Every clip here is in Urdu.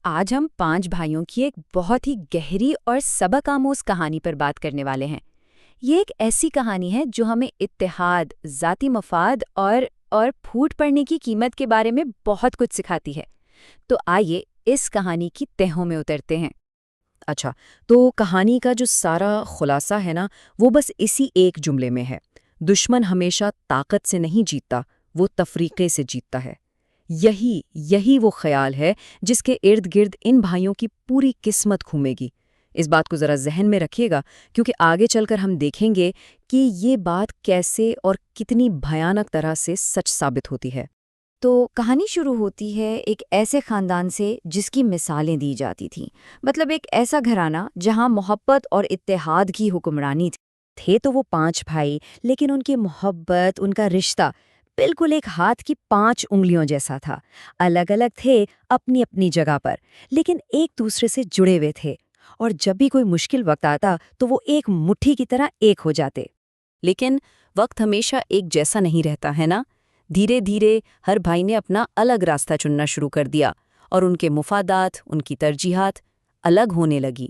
آج ہم 5 بھائیوں کی ایک بہت ہی گہری اور سبق آموز کہانی پر بات کرنے والے ہیں۔ یہ ایک ایسی کہانی ہے جو ہمیں اتحاد، ذاتی مفاد اور پھوٹ پڑنے کی قیمت کے بارے میں بہت کچھ سکھاتی ہے۔ تو آئیے اس کہانی کی تہوں میں اترتے ہیں۔ اچھا، تو کہانی کا جو سارا خلاصہ ہے نا، وہ بس اسی ایک جملے میں ہے۔ دشمن ہمیشہ طاقت سے نہیں جیتتا، وہ تفریقے سے جیتتا ہے۔ یہی وہ خیال ہے جس کے ارد گرد ان بھائیوں کی پوری قسمت گھومے گی۔ اس بات کو ذرا ذہن میں رکھیے گا، کیونکہ آگے چل کر ہم دیکھیں گے کہ یہ بات کیسے اور کتنی بھیانک طرح سے سچ ثابت ہوتی ہے۔ تو کہانی شروع ہوتی ہے ایک ایسے خاندان سے جس کی مثالیں دی جاتی تھیں، مطلب ایک ایسا گھرانہ جہاں محبت اور اتحاد کی حکمرانی تھی۔ تھے تو وہ 5 بھائی، لیکن ان کی محبت، ان کا رشتہ بالکل ایک ہاتھ کی 5 انگلیوں جیسا تھا۔ الگ الگ تھے اپنی اپنی جگہ پر، لیکن ایک دوسرے سے جڑے ہوئے تھے، اور جب بھی کوئی مشکل وقت آتا تو وہ ایک مٹھی کی طرح ایک ہو جاتے۔ لیکن وقت ہمیشہ ایک جیسا نہیں رہتا ہے نا۔ دھیرے دھیرے ہر بھائی نے اپنا الگ راستہ چننا شروع کر دیا، اور ان کے مفادات، ان کی ترجیحات الگ ہونے لگی۔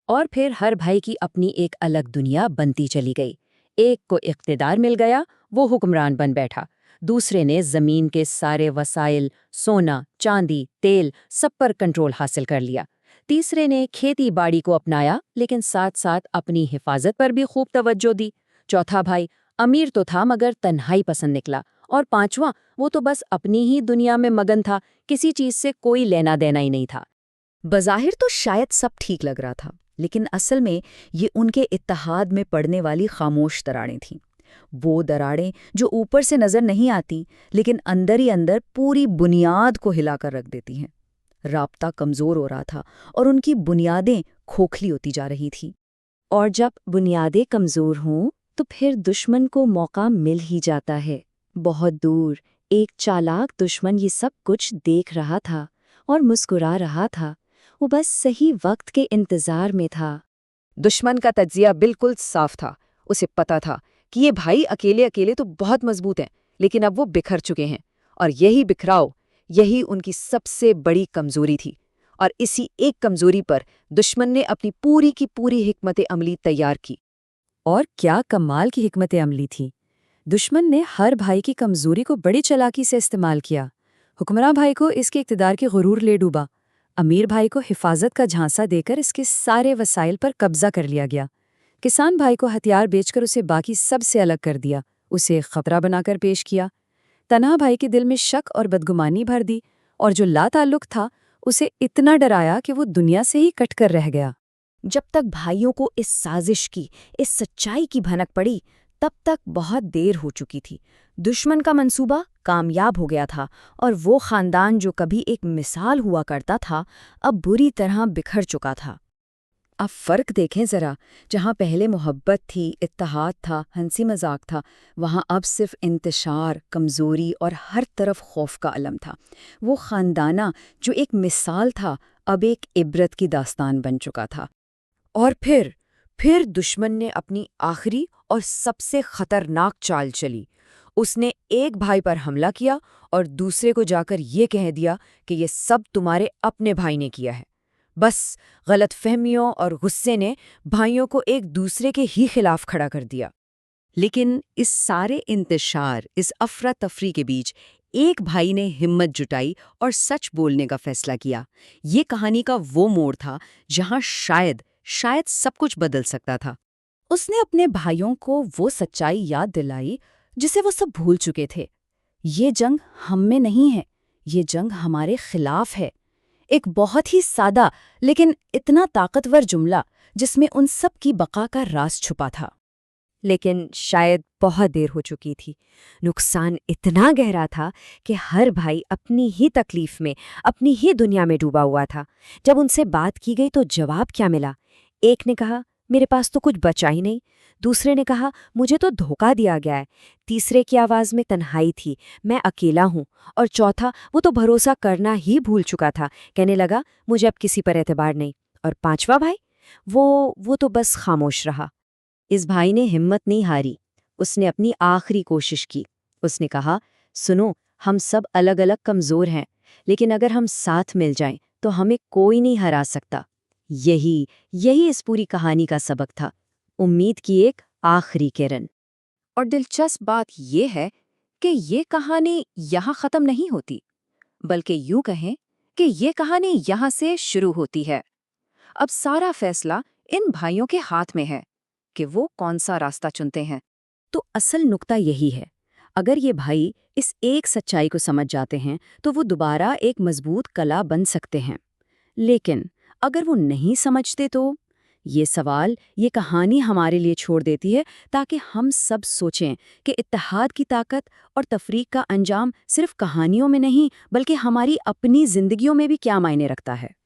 اور پھر ہر بھائی کی اپنی ایک الگ دنیا بنتی چلی گئی۔ ایک کو اقتدار مل گیا، وہ حکمران بن بیٹھا۔ دوسرے نے زمین کے سارے وسائل، سونا، چاندی، تیل، سب پر کنٹرول حاصل کر لیا۔ تیسرے نے کھیتی باڑی کو اپنایا، لیکن ساتھ ساتھ اپنی حفاظت پر بھی خوب توجہ دی۔ چوتھا بھائی امیر تو تھا مگر تنہائی پسند نکلا۔ اور پانچواں، وہ تو بس اپنی ہی دنیا میں مگن تھا، کسی چیز سے کوئی لینا دینا ہی نہیں تھا۔ بظاہر تو شاید سب ٹھیک لگ رہا تھا، لیکن اصل میں یہ ان کے اتحاد میں پڑنے والی خاموش دراڑیں تھیں۔ وہ دراڑیں جو اوپر سے نظر نہیں آتی، لیکن اندر ہی اندر پوری بنیاد کو ہلا کر رکھ دیتی ہیں۔ رابطہ کمزور ہو رہا تھا اور ان کی بنیادیں کھوکھلی ہوتی جا رہی تھیں۔ اور جب بنیادیں کمزور ہوں تو پھر دشمن کو موقع مل ہی جاتا ہے۔ بہت دور ایک چالاک دشمن یہ سب کچھ دیکھ رہا تھا اور مسکرا رہا تھا۔ وہ بس صحیح وقت کے انتظار میں تھا۔ دشمن کا تجزیہ بالکل صاف تھا۔ اسے پتا تھا کہ یہ بھائی اکیلے اکیلے تو بہت مضبوط ہیں، لیکن اب وہ بکھر چکے ہیں، اور یہی بکھراؤ، یہی ان کی سب سے بڑی کمزوری تھی۔ اور اسی ایک کمزوری پر دشمن نے اپنی پوری کی پوری حکمت عملی تیار کی۔ اور کیا کمال کی حکمت عملی تھی! دشمن نے ہر بھائی کی کمزوری کو بڑی چالاکی سے استعمال کیا۔ حکمراں بھائی کو اس کے اقتدار کے غرور لے ڈوبا۔ امیر بھائی کو حفاظت کا جھانسا دے کر اس کے سارے وسائل پر قبضہ کر لیا گیا۔ کسان بھائی کو ہتھیار بیچ کر اسے باقی سب سے الگ کر دیا، اسے خطرہ بنا کر پیش کیا۔ تنہا بھائی کے دل میں شک اور بدگمانی بھر دی، اور جو لا تعلق تھا اسے اتنا ڈرایا کہ وہ دنیا سے ہی کٹ کر رہ گیا۔ جب تک بھائیوں کو اس سازش کی، اس سچائی کی بھنک پڑی، تب تک بہت دیر ہو چکی تھی۔ دشمن کا منصوبہ کامیاب ہو گیا تھا، اور وہ خاندان جو کبھی ایک مثال ہوا کرتا تھا، اب بری طرح بکھر چکا تھا۔ اب فرق دیکھیں ذرا، جہاں پہلے محبت تھی، اتحاد تھا، ہنسی مذاق تھا، وہاں اب صرف انتشار، کمزوری اور ہر طرف خوف کا علم تھا۔ وہ خاندانہ جو ایک مثال تھا، اب ایک عبرت کی داستان بن چکا تھا۔ اور پھر دشمن نے اپنی آخری اور سب سے خطرناک چال چلی۔ اس نے ایک بھائی پر حملہ کیا اور دوسرے کو جا کر یہ کہہ دیا کہ یہ سب تمہارے اپنے بھائی نے کیا ہے۔ بس غلط فہمیوں اور غصے نے بھائیوں کو ایک دوسرے کے ہی خلاف کھڑا کر دیا۔ لیکن اس سارے انتشار، اس افراتفری کے بیچ ایک بھائی نے ہمت جٹائی اور سچ بولنے کا فیصلہ کیا۔ یہ کہانی کا وہ موڑ تھا جہاں شاید سب کچھ بدل سکتا تھا۔ اس نے اپنے بھائیوں کو وہ سچائی یاد دلائی جسے وہ سب بھول چکے تھے۔ یہ جنگ ہم میں نہیں ہے، یہ جنگ ہمارے خلاف ہے۔ ایک بہت ہی سادہ لیکن اتنا طاقتور جملہ جس میں ان سب کی بقا کا راز چھپا تھا۔ لیکن شاید بہت دیر ہو چکی تھی۔ نقصان اتنا گہرا تھا کہ ہر بھائی اپنی ہی تکلیف میں، اپنی ہی دنیا میں ڈوبا ہوا تھا۔ جب ان سے بات کی گئی تو جواب کیا ملا؟ ایک نے کہا، میرے پاس تو کچھ بچا ہی نہیں۔ دوسرے نے کہا، مجھے تو دھوکہ دیا گیا ہے۔ تیسرے کی آواز میں تنہائی تھی، میں اکیلا ہوں۔ اور چوتھا، وہ تو بھروسہ کرنا ہی بھول چکا تھا، کہنے لگا، مجھے اب کسی پر اعتبار نہیں۔ اور پانچواں بھائی، وہ تو بس خاموش رہا۔ اس بھائی نے ہمت نہیں ہاری، اس نے اپنی آخری کوشش کی۔ اس نے کہا، سنو، ہم سب الگ الگ کمزور ہیں، لیکن اگر ہم ساتھ مل جائیں تو ہمیں کوئی نہیں ہرا سکتا۔ یہی اس پوری کہانی کا سبق تھا، امید کی ایک آخری کرن۔ اور دلچسپ بات یہ ہے کہ یہ کہانی یہاں ختم نہیں ہوتی، بلکہ یوں کہیں کہ یہ کہانی یہاں سے شروع ہوتی ہے۔ اب سارا فیصلہ ان بھائیوں کے ہاتھ میں ہے کہ وہ کون سا راستہ چنتے ہیں۔ تو اصل نکتہ یہی ہے، اگر یہ بھائی اس ایک سچائی کو سمجھ جاتے ہیں تو وہ دوبارہ ایک مضبوط کلا بن سکتے ہیں، لیکن اگر وہ نہیں سمجھتے تو یہ سوال یہ کہانی ہمارے لیے چھوڑ دیتی ہے، تاکہ ہم سب سوچیں کہ اتحاد کی طاقت اور تفریق کا انجام صرف کہانیوں میں نہیں بلکہ ہماری اپنی زندگیوں میں بھی کیا معنی رکھتا ہے۔